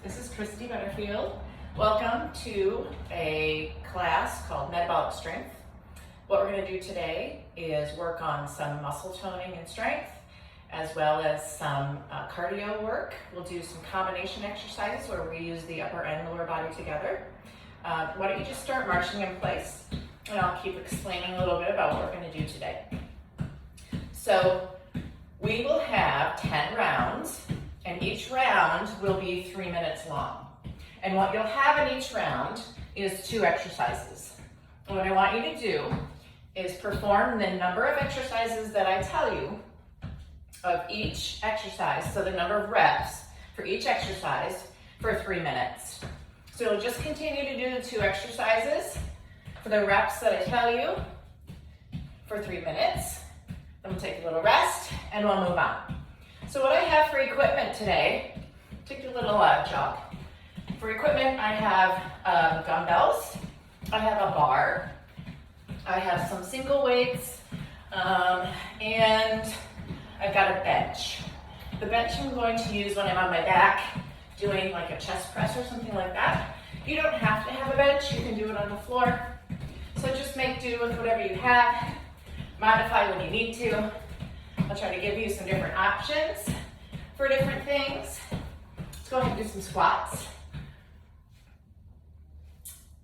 This is Christy Butterfield. Welcome to a class called Metabolic Strength. What we're going to do today is work on some muscle toning and strength, as well as some cardio work. We'll do some combination exercises where we use the upper and lower body together. Why don't you just start marching in place, and I'll keep explaining a little bit about what we're going to do today. So we will have 10 rounds, and each round will be 3 minutes long. And what you'll have in each round is 2 exercises. And what I want you to do is perform the number of exercises that I tell you of each exercise, so the number of reps for each exercise for 3 minutes. So you'll just continue to do the 2 exercises for the reps that I tell you for 3 minutes. Then we'll take a little rest and we'll move on. So what I have for equipment today, take a little jog. For equipment, I have dumbbells, I have a bar, I have some single weights, and I've got a bench. The bench I'm going to use when I'm on my back doing like a chest press or something like that. You don't have to have a bench, you can do it on the floor. So just make do with whatever you have, modify when you need to. I'll try to give you some different options for different things. Let's go ahead and do some squats.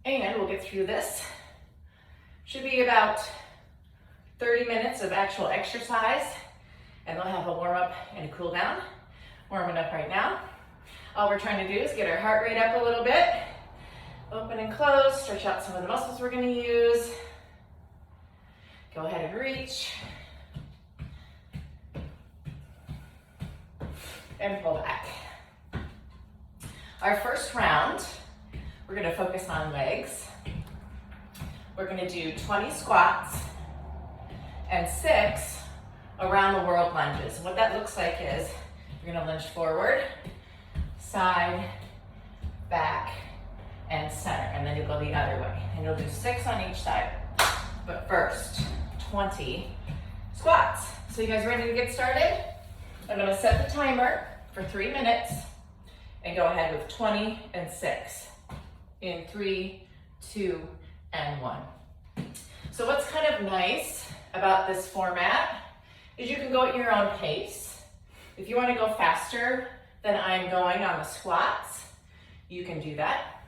And we'll get through this. Should be about 30 minutes of actual exercise, and we'll have a warm up and a cool down. Warming up right now. All we're trying to do is get our heart rate up a little bit. Open and close, stretch out some of the muscles we're going to use. Go ahead and reach. And pull back. Our first round, we're going to focus on legs. We're going to do 20 squats and 6 around the world lunges. What that looks like is you're going to lunge forward, side, back, and center, and then you'll go the other way. And you'll do 6 on each side. But first, 20 squats. So you guys ready to get started? I'm going to set the timer for 3 minutes and go ahead with 20 and 6 in 3, 2, and 1. So what's kind of nice about this format is you can go at your own pace. If you want to go faster than I'm going on the squats, you can do that.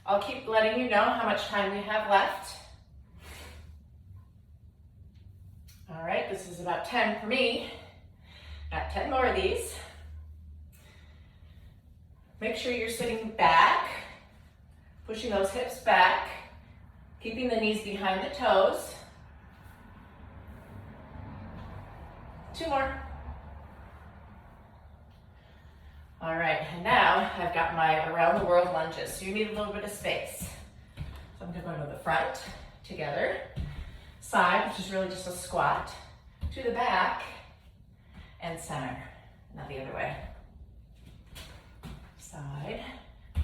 I'll keep letting you know how much time we have left. All right, this is about 10 for me. Got 10 more of these. Make sure you're sitting back, pushing those hips back, keeping the knees behind the toes. 2 more. All right, and now I've got my around the world lunges. So you need a little bit of space. So I'm going to go to the front together, side, which is really just a squat, to the back, and center. Not the other way. Side,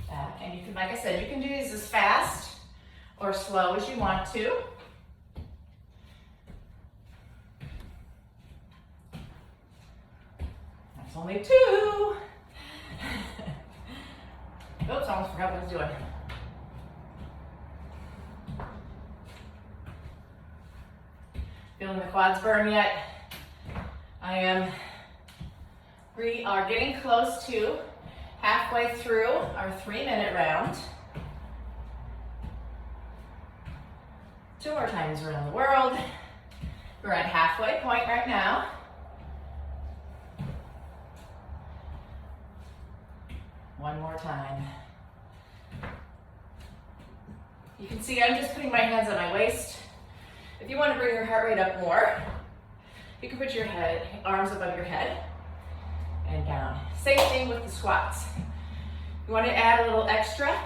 back, and you can, like I said, you can do these as fast or slow as you want to. That's only 2. Oops, I almost forgot what I was doing. Feeling the quads burn yet? We are getting close to halfway through our 3-minute round. 2 more times around the world. We're at halfway point right now. One more time. You can see I'm just putting my hands on my waist. If you want to bring your heart rate up more, you can put your arms above your head and down. Same thing with the squats. You want to add a little extra?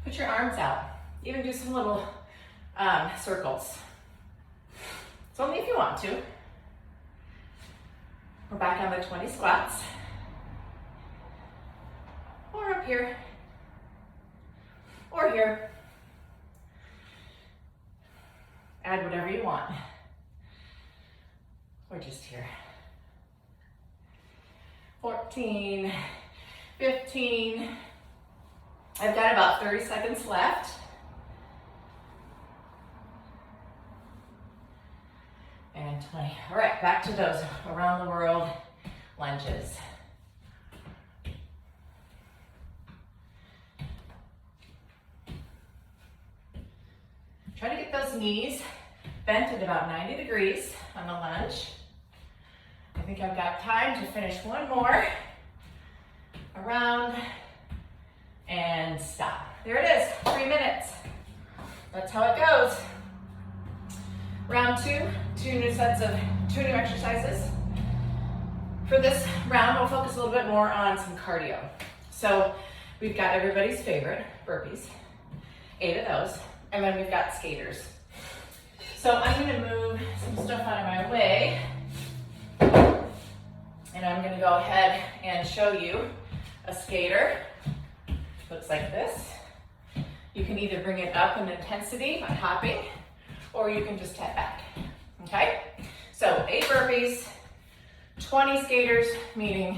Put your arms out. Even do some little circles. It's only if you want to. We're back on the 20 squats. Or up here. Or here. Add whatever you want. Or just here. 14, 15. I've got about 30 seconds left. And 20. All right, back to those around the world lunges. Try to get those knees bent at about 90 degrees on the lunge. I think I've got time to finish one more. Around and stop. There it is, 3 minutes. That's how it goes. Round two, two new exercises. For this round, we'll focus a little bit more on some cardio. So we've got everybody's favorite, burpees, 8 of those, and then we've got skaters. So I'm gonna move some stuff out of my way, and I'm gonna go ahead and show you a skater. Looks like this. You can either bring it up in intensity by hopping, or you can just tap back, okay? So 8 burpees, 20 skaters, meaning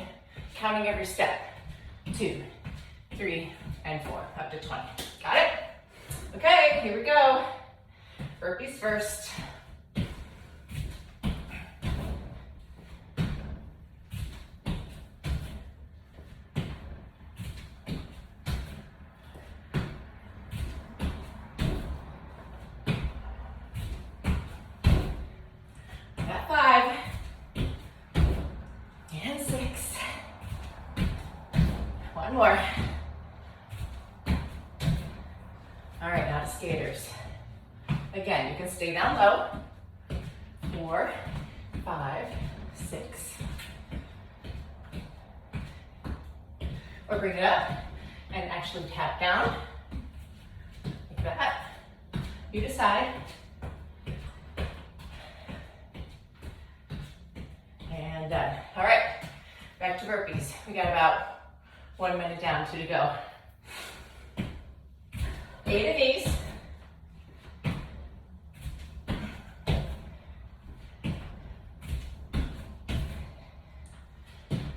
counting every step. 2, 3, and 4, up to 20. Got it? Okay, here we go. Burpees first. Got 5 and 6. One more. All right, now to skaters. Again, you can stay down low. 4, 5, 6. Or bring it up and actually tap down. Like that. You decide. And done. All right, back to burpees. We got about 1 minute down, 2 to go. 8 of these.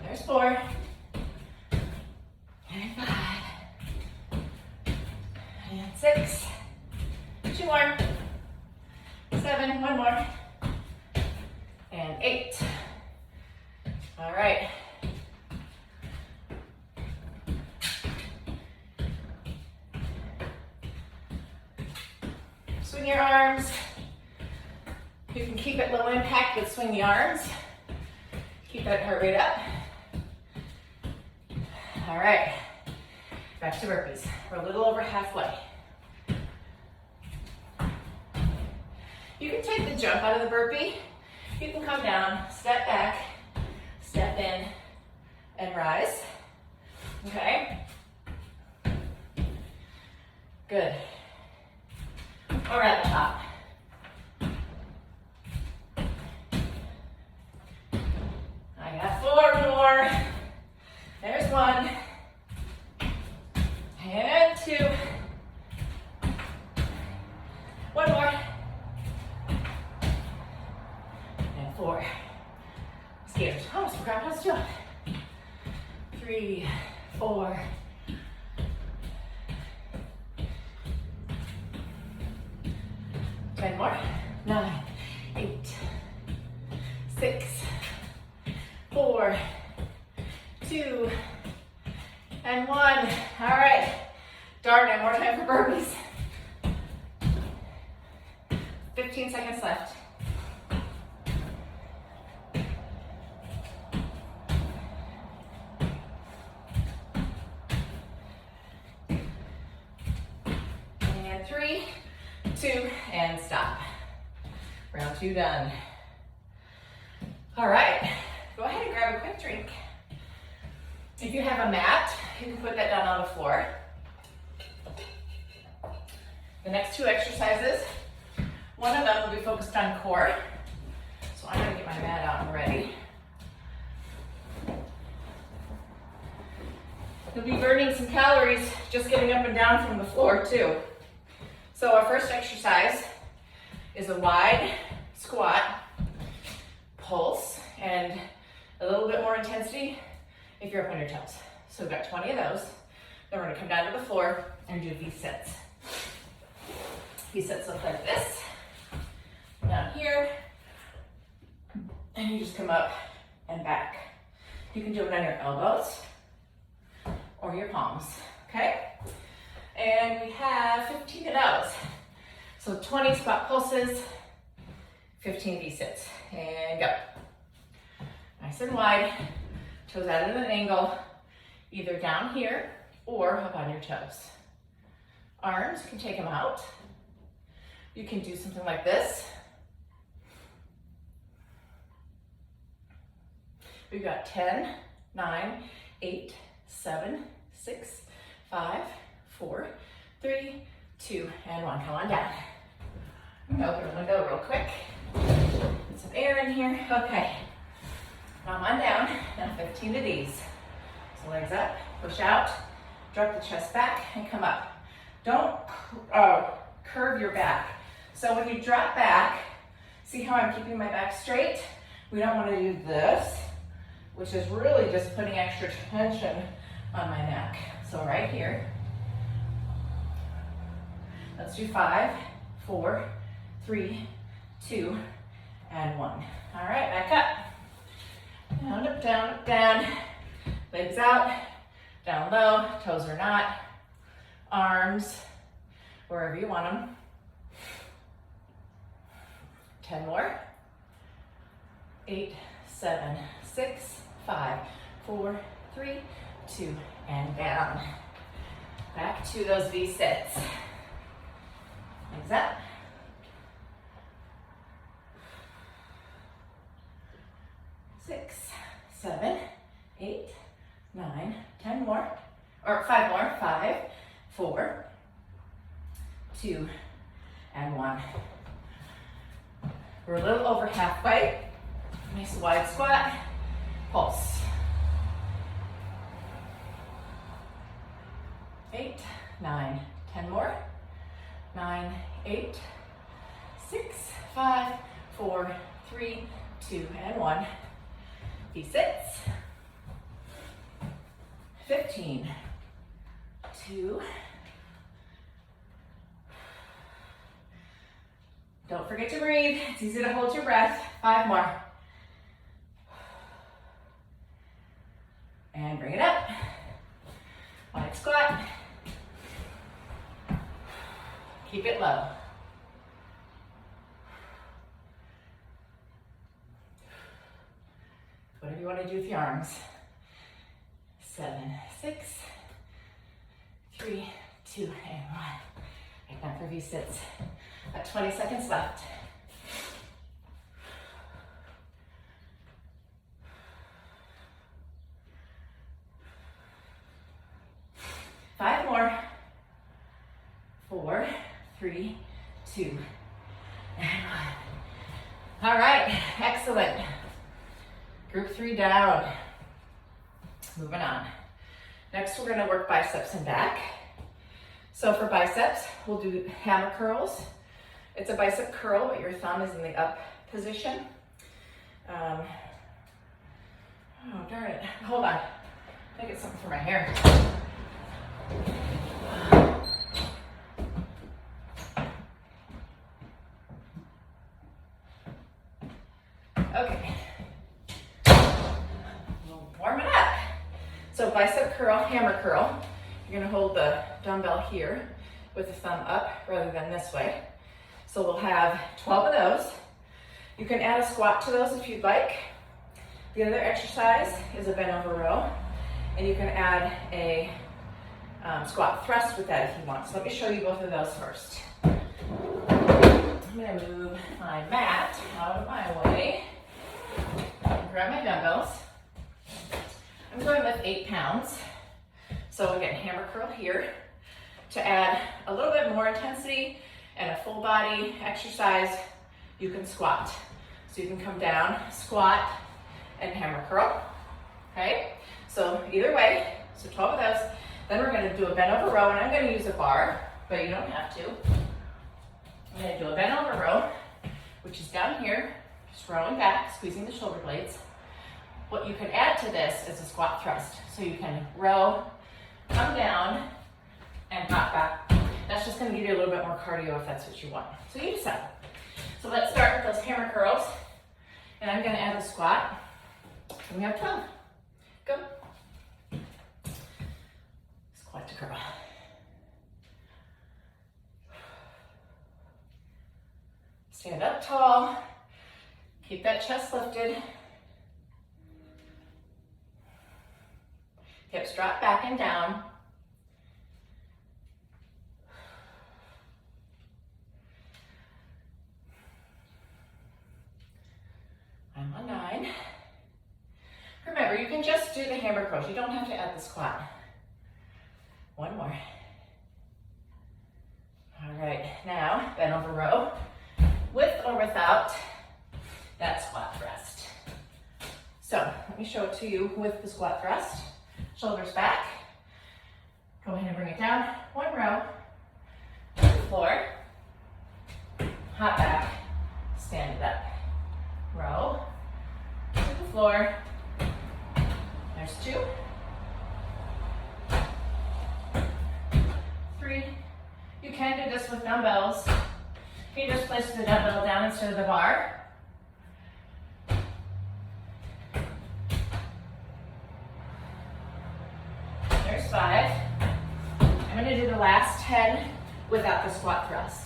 There's 4. And 5. And 6. 2 more. 7, 1 more. And 8. All right. Swing your arms. You can keep it low impact, but swing the arms. Keep that heart rate up. All right, back to burpees. We're a little over halfway. You can take the jump out of the burpee. You can come down, step back, step in, and rise. Okay? Good. Or at the top. I got 4 more. There's 1. And 2. 1 more. And 4. Skaters. Oh, some ground pounds too. 3, 4. 10 more. 9, 8, 6, 4, 2, and 1. All right. Darn it, more time for burpees. 15 seconds left. And 3, 2, and stop. Round 2 done. All right, go ahead and grab a quick drink. If you have a mat, you can put that down on the floor. The next 2 exercises, one of them will be focused on core. So I'm gonna get my mat out and ready. You'll be burning some calories just getting up and down from the floor too. So our first exercise is a wide squat, pulse, and a little bit more intensity if you're up on your toes. So we've got 20 of those. Then we're gonna come down to the floor and do V-sits. V-sits look like this. Down here, and you just come up and back. You can do it on your elbows or your palms, okay? And we have 15 of those. So 20 squat pulses, 15 V-sits, and go. Nice and wide, toes out at an angle, either down here or up on your toes. Arms, you can take them out. You can do something like this. We've got 10, 9, 8, 7, 6, 5, 4, 3, 2, and 1. Come on down. I'm gonna open the window real quick. Get some air in here. Okay. Come on down. Now 15 of these. So legs up, push out, drop the chest back, and come up. Don't curve your back. So when you drop back, see how I'm keeping my back straight? We don't want to do this, which is really just putting extra tension on my neck. So right here, let's do 5, 4, 3, 2, and 1. All right, back up. Down, up, down, up, down. Legs out, down low, toes are not. Arms, wherever you want them. 10 more. 8, 7, 6, 5, 4, 3, 2, and down. Back to those V-sits. Legs up. 6, 7, 8, 9, 10 more, or 5 more. 5, 4, 2, and 1. We're a little over halfway. Nice wide squat, pulse. 8, 9, 10 more. 9, 8, 6, 5, 4, 3, 2, and 1. V-sits. 15, 2. Don't forget to breathe. It's easy to hold your breath. 5 more. And bring it up. Wide squat. Keep it low. Whatever you want to do with your arms. 7, 6, 3, 2, and 1. Right now for V-sits. Got 20 seconds left. 5 more. 4, 3, 2, and 1. All right, excellent. Group 3 down. Moving on. Next, we're gonna work biceps and back. So for biceps, we'll do hammer curls. It's a bicep curl, but your thumb is in the up position. Oh, darn it. Hold on. I get something for my hair. Okay. We'll warm it up. So bicep curl, hammer curl. You're gonna hold the dumbbell here with the thumb up rather than this way. So we'll have 12 of those. You can add a squat to those if you'd like. The other exercise is a bent over row, and you can add a squat thrust with that if you want. So let me show you both of those first. I'm gonna move my mat out of my way. Grab my dumbbells. I'm going with 8 pounds. So again, hammer curl here. To add a little bit more intensity and a full body exercise, you can squat. So you can come down, squat, and hammer curl. Okay? So either way, so 12 of those. Then we're gonna do a bent over row, and I'm gonna use a bar, but you don't have to. I'm gonna do a bent over row, which is down here, just rowing back, squeezing the shoulder blades. What you could add to this is a squat thrust. So you can row, come down, and hop back. That's just gonna give you a little bit more cardio if that's what you want. So you decide. So let's start with those hammer curls. And I'm gonna add a squat. And we have 12. Go. Squat to curl. Stand up tall. Keep that chest lifted. Hips drop back and down. I'm on 9. Remember, you can just do the hammer curls. You don't have to add the squat. One more. All right, now bend over row, with or without that squat thrust. So let me show it to you with the squat thrust. Shoulders back. Go ahead and bring it down. One row, to the floor. Hop back, stand it up. Row, to the floor. There's 2. 3. You can do this with dumbbells. You just place the dumbbell down instead of the bar. There's 5. I'm going to do the last 10 without the squat thrust.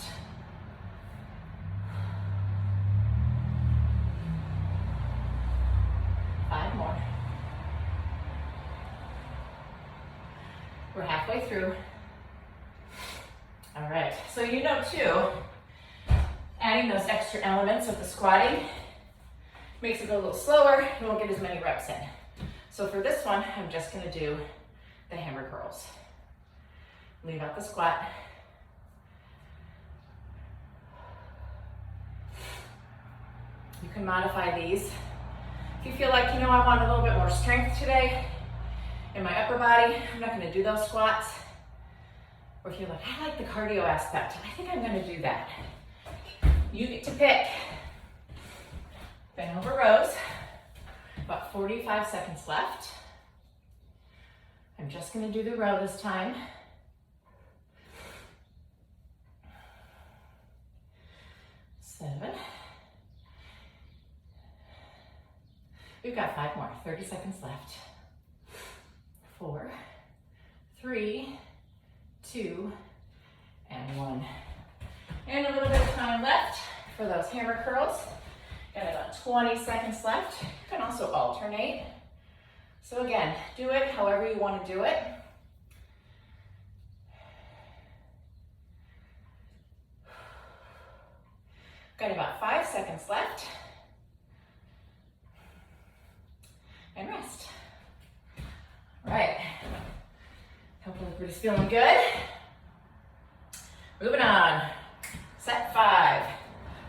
More. We're halfway through. All right, so you know too, adding those extra elements of the squatting makes it go a little slower. You won't get as many reps in. So for this one, I'm just gonna do the hammer curls. Leave out the squat. You can modify these. If you feel like, I want a little bit more strength today in my upper body, I'm not gonna do those squats. Or if you're like, I like the cardio aspect, I think I'm gonna do that. You get to pick. Bend over rows, about 45 seconds left. I'm just gonna do the row this time. 7. We've got 5 more, 30 seconds left. 4, 3, 2, and 1. And a little bit of time left for those hammer curls. Got about 20 seconds left. You can also alternate. So again, do it however you want to do it. Got about 5 seconds left. And rest. All right. Hopefully everybody's feeling good. Moving on. Set 5.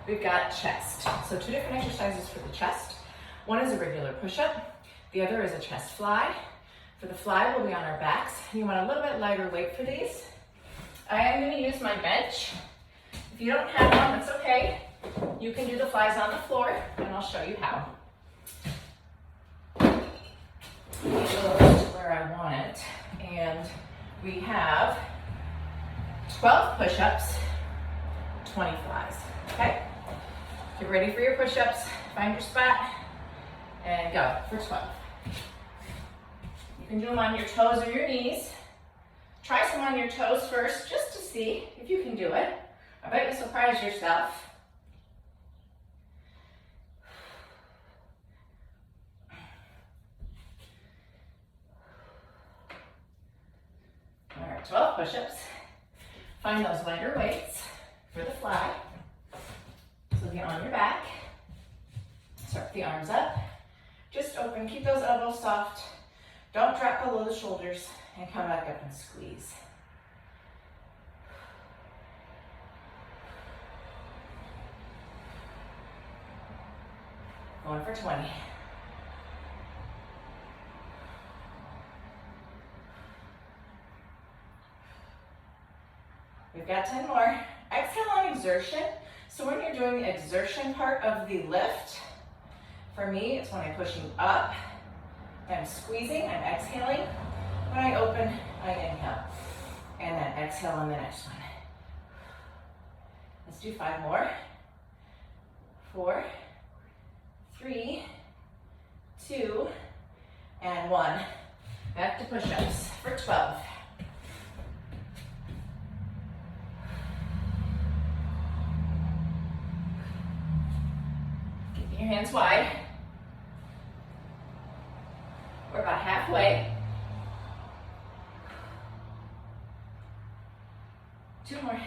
We've got chest. So 2 different exercises for the chest. One is a regular push-up. The other is a chest fly. For the fly, we'll be on our backs. You want a little bit lighter weight for these. I am going to use my bench. If you don't have one, that's okay. You can do the flies on the floor, and I'll show you how. Where I want it, and we have 12 push-ups, 20 flies. Okay, get ready for your push-ups, find your spot, and go for 12. You can do them on your toes or your knees. Try some on your toes first, just to see if you can do it. I bet you'll surprise yourself. All right, 12 push-ups. Find those lighter weights for the fly. So get on your back. Start the arms up. Just open, keep those elbows soft. Don't drop below the shoulders, and come back up and squeeze. Going for 20. We've got 10 more. Exhale on exertion. So when you're doing the exertion part of the lift, for me, it's when I'm pushing up I'm squeezing, I'm exhaling. When I open, I inhale. And then exhale on the next one. Let's do 5 more. 4, 3, 2, and 1. Back to push-ups for 12. Keeping your hands wide. We're about halfway. 2 more.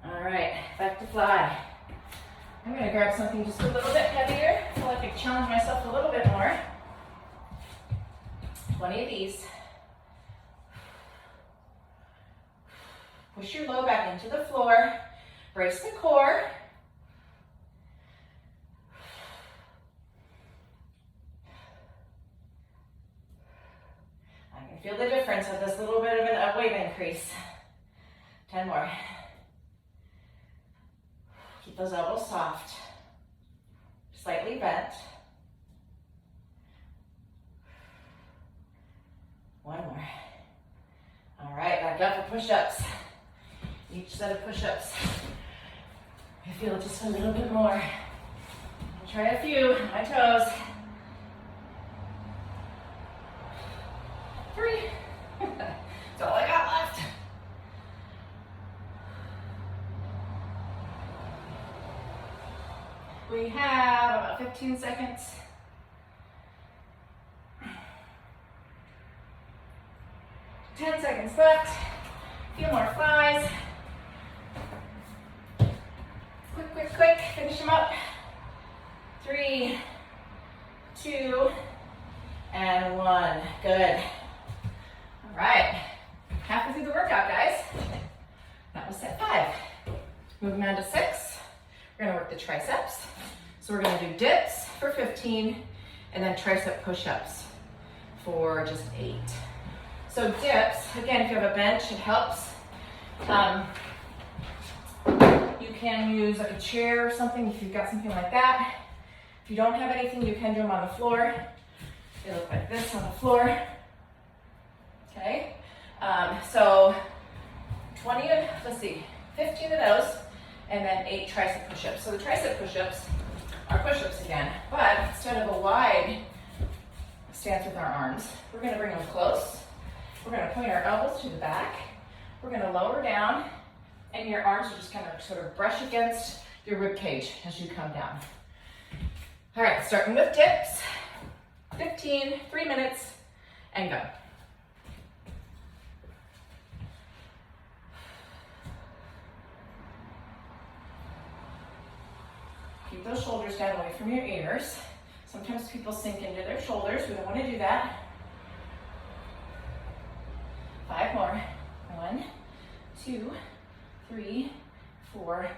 All right, back to fly. I'm gonna grab something just a little bit heavier. I feel like I can challenge myself a little bit more. 20 of these. Push your low back into the floor. Brace the core. I can feel the difference of this little bit of a weight increase. 10 more. Keep those elbows soft, slightly bent. 1 more. All right, back up for push-ups. Each set of push-ups, I feel just a little bit more. I'll try a few on my toes. 3. That's all I got left. We have about 15 seconds. 10 seconds left. A few more flies. Quick, quick, quick. Finish them up. 3, 2, and 1. Good. All right. Halfway through the workout, guys. That was set 5. Moving on to 6. We're gonna work the triceps. So we're gonna do dips for 15 and then tricep push-ups for just 8. So dips, again, if you have a bench, it helps. You can use like a chair or something if you've got something like that. If you don't have anything, you can do them on the floor. They look like this on the floor. Okay, so 15 of those, and then 8 tricep push-ups. So the tricep push-ups are push-ups again, but instead of a wide stance with our arms, we're gonna bring them close. We're gonna point our elbows to the back. We're gonna lower down, and your arms are just gonna sort of brush against your rib cage as you come down. All right, starting with dips. 15, 3 minutes, and go. Keep those shoulders down away from your ears. Sometimes people sink into their shoulders. We don't want to do that. 5 more. 1, 2, 3, 4,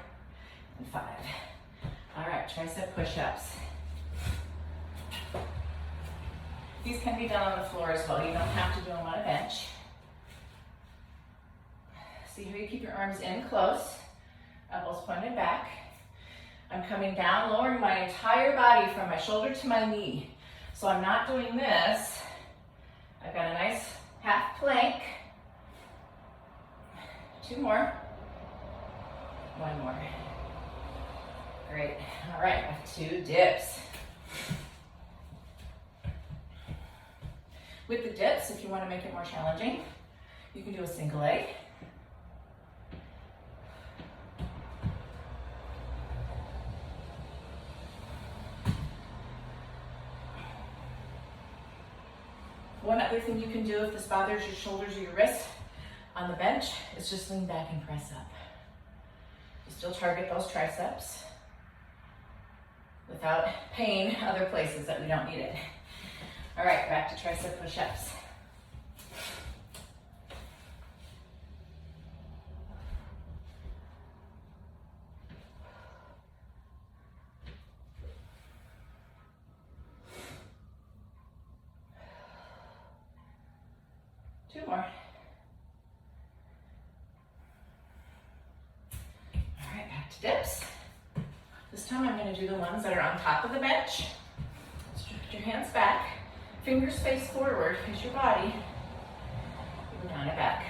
and 5. All right, tricep push-ups. These can be done on the floor as well. You don't have to do them on a bench. See how you keep your arms in close, elbows pointed back. I'm coming down, lowering my entire body from my shoulder to my knee. So I'm not doing this. I've got a nice half plank. 2 more. 1 more. Great. All right, I have 2 dips. With the dips, if you want to make it more challenging, you can do a single leg. One other thing you can do if this bothers your shoulders or your wrists on the bench is just lean back and press up. You still target those triceps without pain other places that we don't need it. All right, back to tricep push-ups. More. All right, back to dips. This time I'm going to do the ones that are on top of the bench. Let's Put your hands back, fingers face forward, face your body. Go down and back.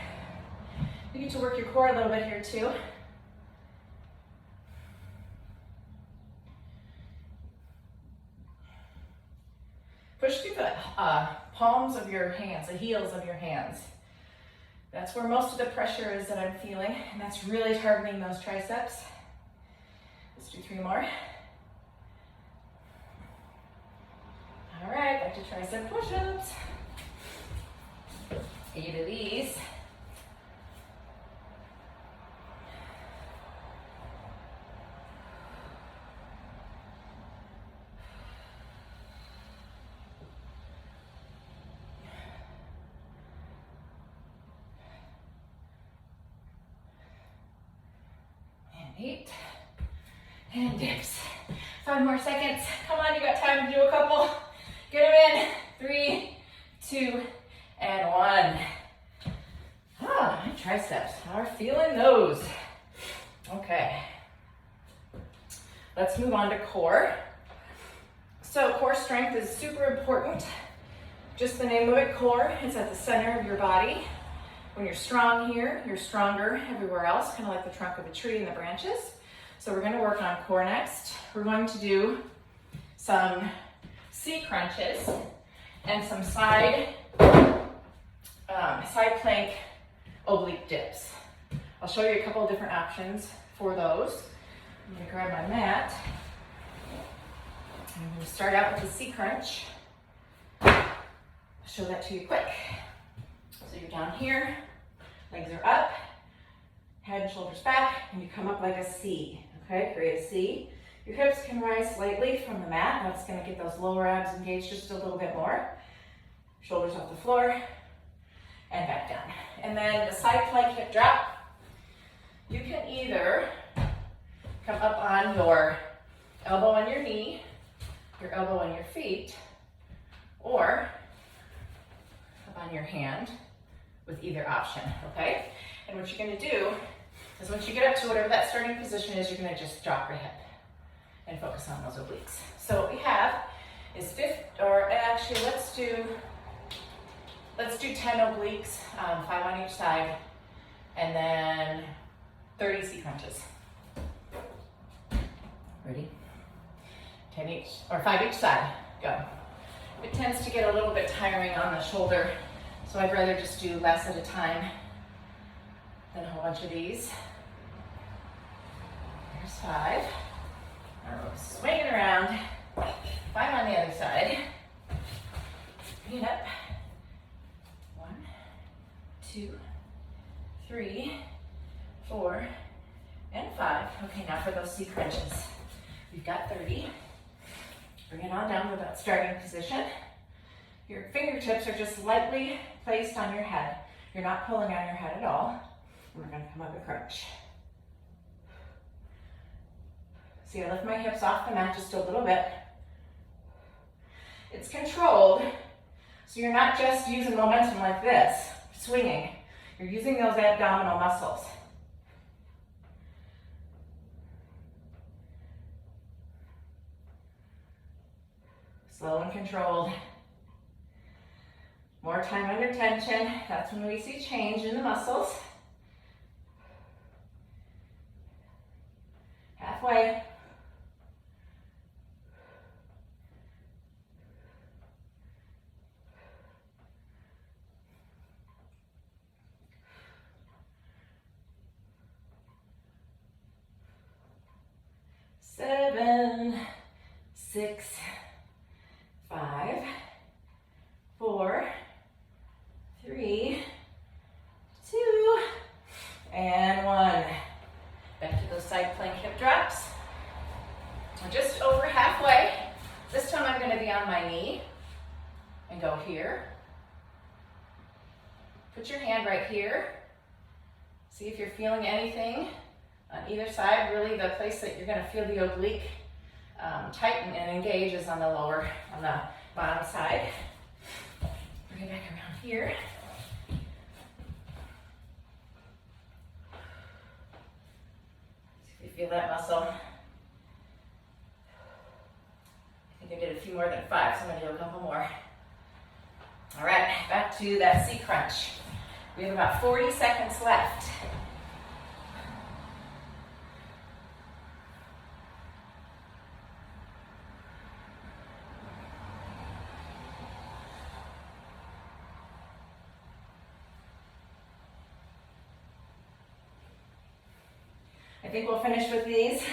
You get to work your core a little bit here too. Push through the palms of your hands, the heels of your hands. That's where most of the pressure is that I'm feeling, and that's really targeting those triceps. Let's do 3 more. All right, back to tricep push-ups. 8 of these. And 8. And dips. 5 more seconds. Come on, you got time to do a couple. Get them in. 3, 2, and 1. Ah, my triceps are feeling those. Okay. Let's move on to core. So core strength is super important. Just the name of it, core. It's at the center of your body. When you're strong here, you're stronger everywhere else, kind of like the trunk of a tree and the branches. So we're going to work on core next. We're going to do some C crunches and some side plank oblique dips. I'll show you a couple of different options for those. I'm going to grab my mat. I'm going to start out with the C crunch. I'll show that to you quick. So you're down here, legs are up, head and shoulders back, and you come up like a C. Okay, create a C. Your hips can rise slightly from the mat. That's going to get those lower abs engaged just a little bit more. Shoulders off the floor, and back down. And then the side plank hip drop. You can either come up on your elbow on your knee, your elbow on your feet, or up on your hand with either option, okay? And what you're going to do is once you get up to whatever that starting position is, you're going to just drop your hip and focus on those obliques. So what we have is let's do 10 obliques, 5 on each side, and then 30 C crunches. Ready? 10 each, or 5 each side, go. It tends to get a little bit tiring on the shoulder, so I'd rather just do less at a time than a whole bunch of these. There's 5. All right, swing it around. 5 on the other side. Bring it up. 1, 2, 3, 4, and 5. Okay, now for those C crunches. We've got 30. Bring it on down to that starting position. Your fingertips are just lightly placed on your head. You're not pulling on your head at all. We're going to come up and crunch. See, I lift my hips off the mat just a little bit. It's controlled, so you're not just using momentum like this, swinging. You're using those abdominal muscles. Slow and controlled. More time under tension. That's when we see change in the muscles. Halfway. Seven, 6, 5, 4, 3, 2, and 1. Back to those side plank hip drops. I'm just over halfway. This time I'm going to be on my knee and go here. Put your hand right here. See if you're feeling anything on either side. Really the place that you're going to feel the oblique tighten and engage is on the bottom side. Bring it back around here. See if you feel that muscle. I think I did a few more than 5, so I'm gonna do a couple more. All right, back to that C crunch. We have about 40 seconds left. I think we'll finish with these.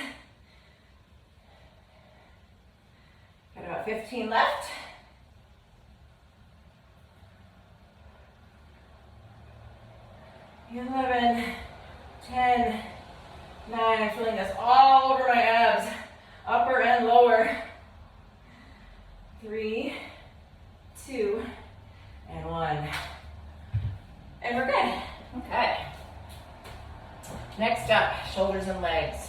Got about 15 left. 11, 10, 9, I'm feeling this all over my abs, upper and lower. 3, 2, and 1. And we're good. Okay. Next up, shoulders and legs.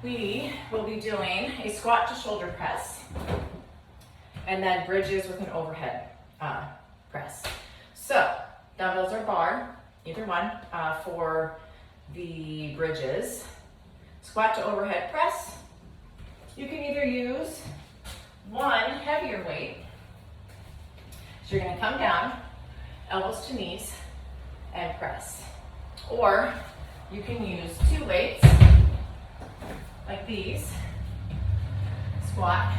We will be doing a squat to shoulder press and then bridges with an overhead press. So, dumbbells or bar, either one, for the bridges. Squat to overhead press. You can either use one heavier weight. So you're going to come down, elbows to knees, and press. Or you can use 2 weights, like these, squat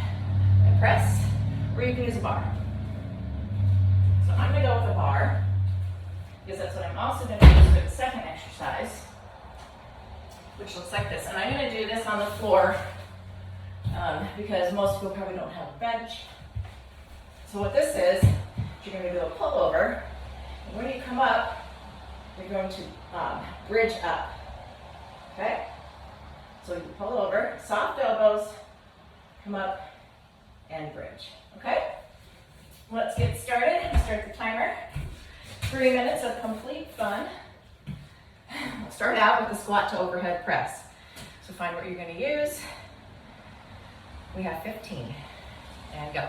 and press, or you can use a bar. So I'm going to go with a bar, because that's what I'm also going to use for the second exercise, which looks like this. And I'm going to do this on the floor, because most people probably don't have a bench. So what this is, you're going to do a pullover, and when you come up, you're going to bridge up, okay? So you pull over, soft elbows, come up, and bridge, okay? Let's get started. Start the timer. 3 minutes of complete fun. We'll start out with the squat to overhead press. So find what you're going to use. We have 15, and go.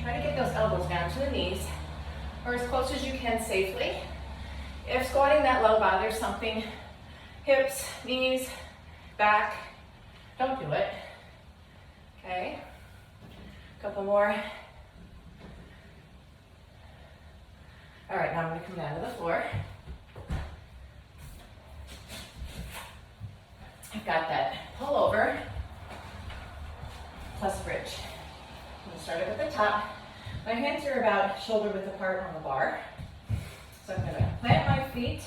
Try to get those elbows down to the knees, or as close as you can safely. If squatting that low bothers something, hips, knees, back, don't do it. Okay, a couple more. All right, now I'm going to come down to the floor. I've got that pull over plus bridge. I'm going to start it at the top. My hands are about shoulder width apart on the bar. So I'm going to plant my feet.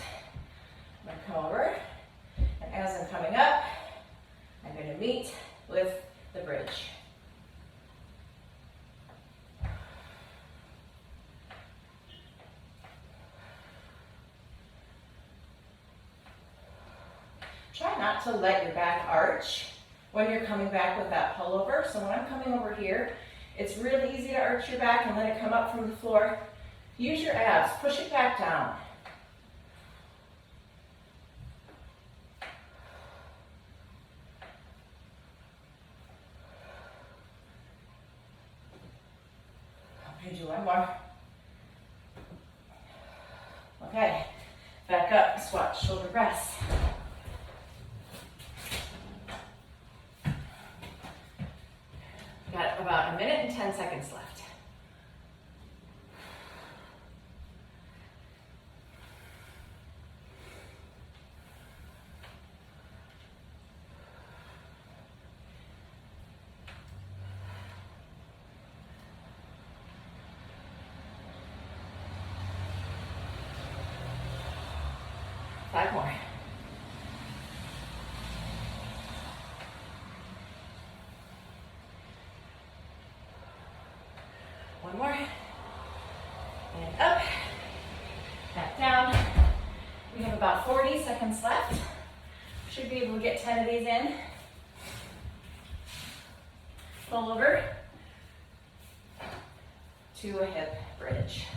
I'm going to come over. And as I'm coming up, I'm going to meet with the bridge. Try not to let your back arch when you're coming back with that pullover. So when I'm coming over here, it's really easy to arch your back and let it come up from the floor. Use your abs, push it back down. Okay, do one more. Okay, back up, squat, shoulder press. Got about 1 minute and 10 seconds left. Five more. One more. And up. Back down. We have about 40 seconds left. Should be able to get 10 of these in. Pull over to a hip bridge.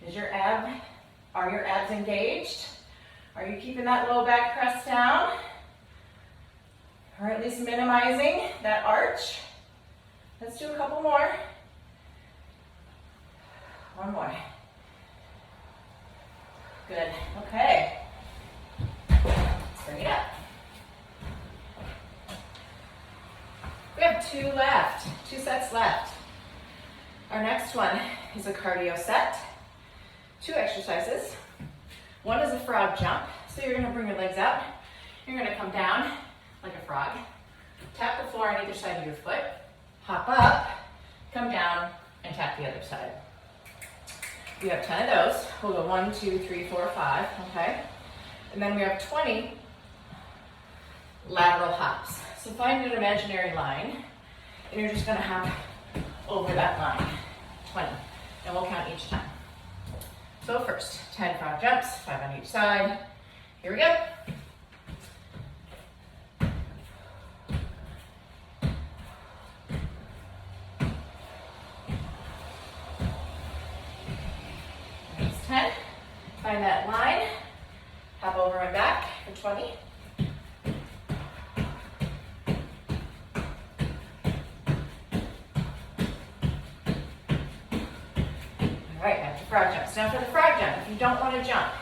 Are your abs engaged? Are you keeping that low back pressed down? Or at least minimizing that arch? Let's do a couple more. One more. Good, okay. Let's bring it up. We have two sets left. Our next one is a cardio set. 2 exercises. One is a frog jump. So you're gonna bring your legs out. You're gonna come down like a frog. Tap the floor on either side of your foot. Hop up, come down, and tap the other side. We have 10 of those. We'll go 1, 2, 3, 4, 5, okay? And then we have 20 lateral hops. So find an imaginary line, and you're just gonna hop over that line, 20. And we'll count each time. So first, 10 frog jumps, 5 on each side. Here we go. Next 10. Find that line, hop over and back for 20. All right, back to frog jumps. Now for the frog jump, if you don't want to jump,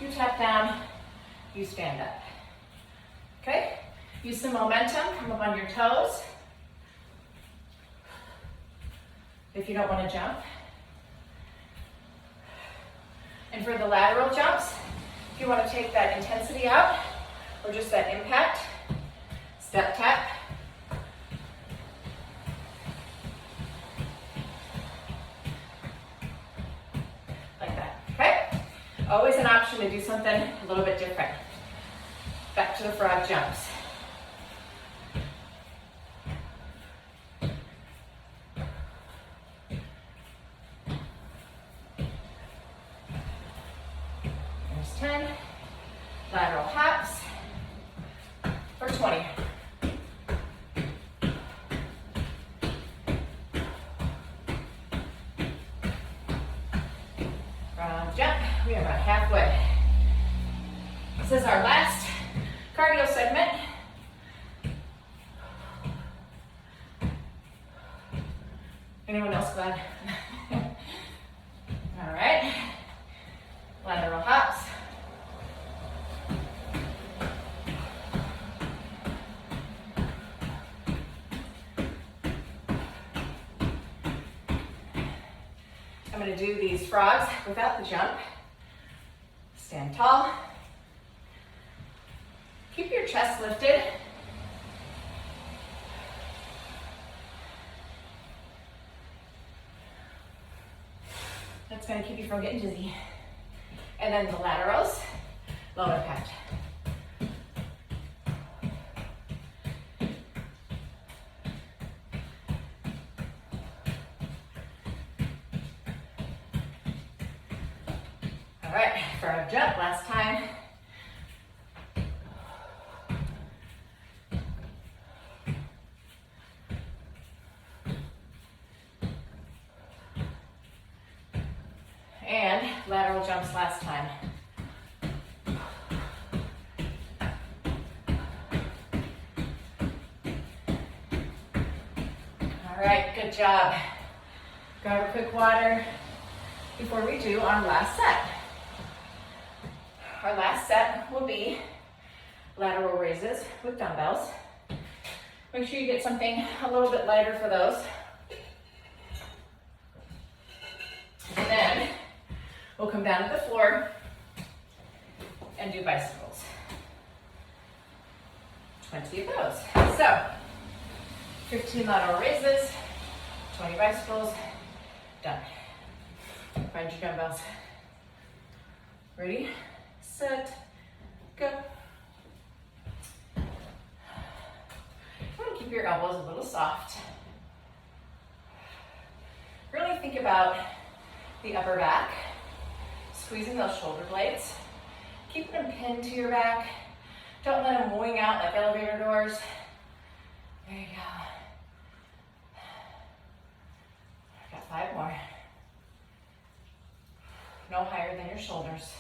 you tap down, you stand up. Okay? Use some momentum, come up on your toes. If you don't want to jump. And for the lateral jumps, if you want to take that intensity out, or just that impact, step tap. Always an option to do something a little bit different. Back to the frog jumps. There's 10. Lateral hops for 20. Frog jump. We are about halfway. This is our last cardio segment. Anyone else glad? All right. Lateral hops. I'm going to do these frogs without the jump. Stand tall. Keep your chest lifted. That's going to keep you from getting dizzy. And then the laterals, low impact. All right, frog jump, last time. And lateral jumps last time. All right, good job. Grab a quick water before we do our last set. Our last set will be lateral raises with dumbbells. Make sure you get something a little bit lighter for those. And then we'll come down to the floor and do bicycles. 20 of those. So, 15 lateral raises, 20 bicycles, done. Find your dumbbells. Ready, set, go. You want to keep your elbows a little soft. Really think about the upper back, squeezing those shoulder blades. Keep them pinned to your back. Don't let them wing out like elevator doors. There you go. Got 5 more. no higher than your shoulders.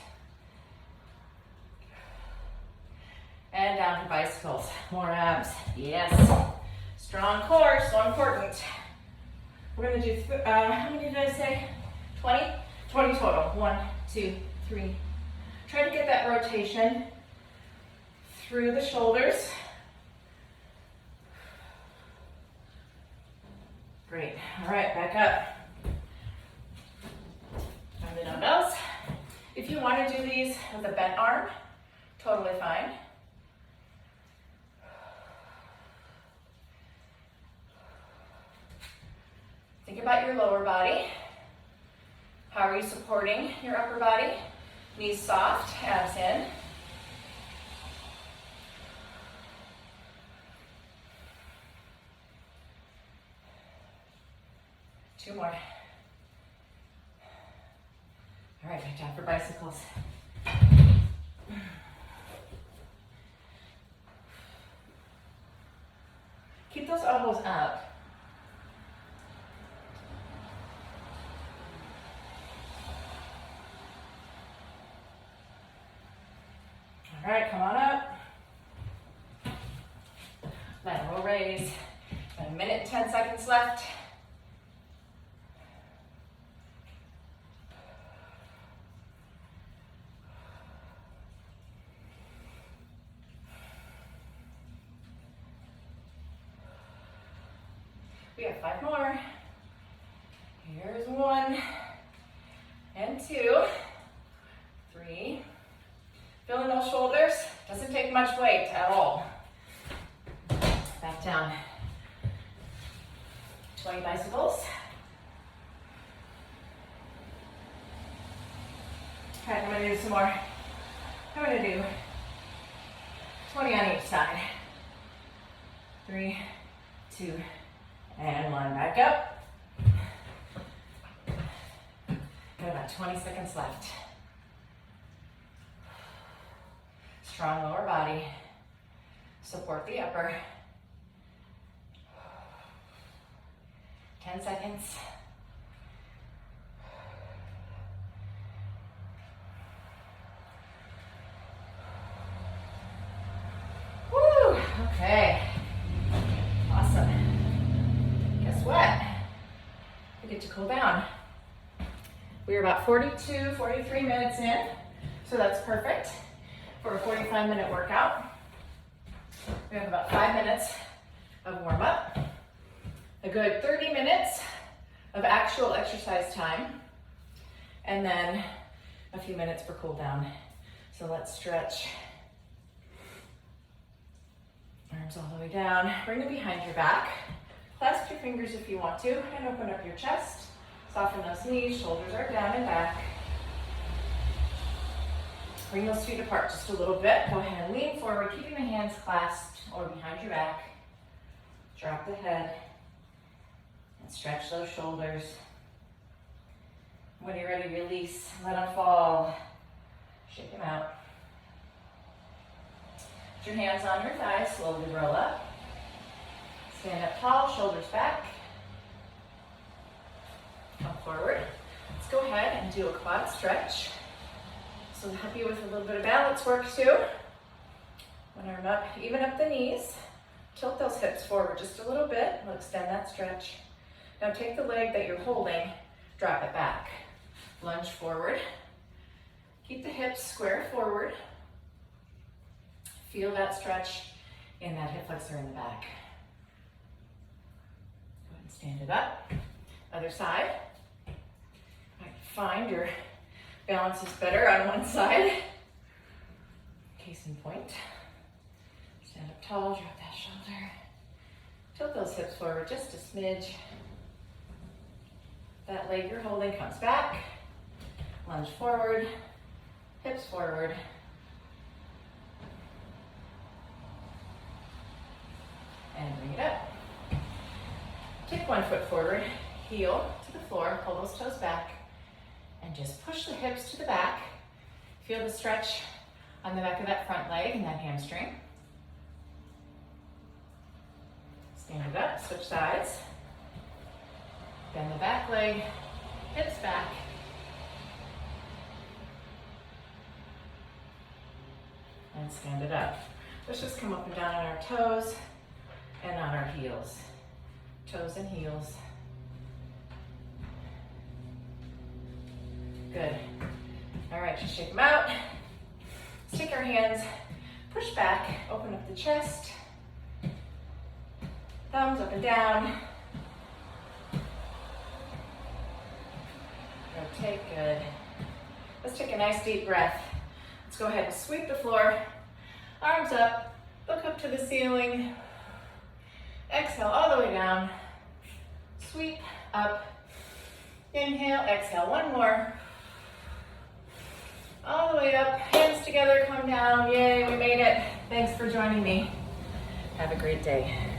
And down to bicycles. More abs. Yes. Strong core, so important. We're going to do, how many did I say? 20? 20 total. 1, 2, 3. Try to get that rotation through the shoulders. Great. All right, back up. On the dumbbells. If you want to do these with a bent arm, totally fine. Think about your lower body. How are you supporting your upper body? Knees soft, abs in. Two more. All right, back down for bicycles. Keep those elbows up. All right, come on up. Lateral raise. Got a minute and 10 seconds left. We have 5 more. Here's 1 and 2, 3. Feeling those shoulders? Doesn't take much weight at all. Back down. 20 bicycles. All right, I'm gonna do some more. I'm gonna do 20 on each side. 3, 2, and 1. Back up. Got about 20 seconds left. Strong lower body. Support the upper. 10 seconds. Woo! Okay. Awesome. Guess what? We get to cool down. We're about 42, 43 minutes in, so that's perfect for a 45-minute workout. We have about 5 minutes of warm-up, a good 30 minutes of actual exercise time, and then a few minutes for cool down. So let's stretch. Arms all the way down. Bring it behind your back. Clasp your fingers if you want to, and open up your chest. Soften those knees, shoulders are down and back. Bring those feet apart just a little bit. Go ahead and lean forward, keeping the hands clasped or behind your back. Drop the head and stretch those shoulders. When you're ready, release, let them fall. Shake them out. Put your hands on your thighs, slowly roll up. Stand up tall, shoulders back. Come forward. Let's go ahead and do a quad stretch. So help you with a little bit of balance work too. One arm up, even up the knees. Tilt those hips forward just a little bit. We'll extend that stretch. Now take the leg that you're holding, drop it back. Lunge forward. Keep the hips square forward. Feel that stretch in that hip flexor in the back. Go ahead and stand it up. Other side. Find your balance is better on one side. Case in point. Stand up tall, drop that shoulder. Tilt those hips forward just a smidge. That leg you're holding comes back. Lunge forward, hips forward. And bring it up. Take one foot forward, heel to the floor, pull those toes back. And just push the hips to the back. Feel the stretch on the back of that front leg and that hamstring. Stand it up, switch sides. Bend the back leg, hips back. and stand it up. Let's just come up and down on our toes and on our heels. Toes and heels. Good. All right, just shake them out. Let's take our hands, push back, open up the chest. Thumbs up and down. Rotate, good. Let's take a nice deep breath. Let's go ahead and sweep the floor. Arms up, look up to the ceiling. Exhale all the way down. Sweep up. Inhale, exhale. One more. All the way up, hands together, come down. Yay, we made it. Thanks for joining me. Have a great day.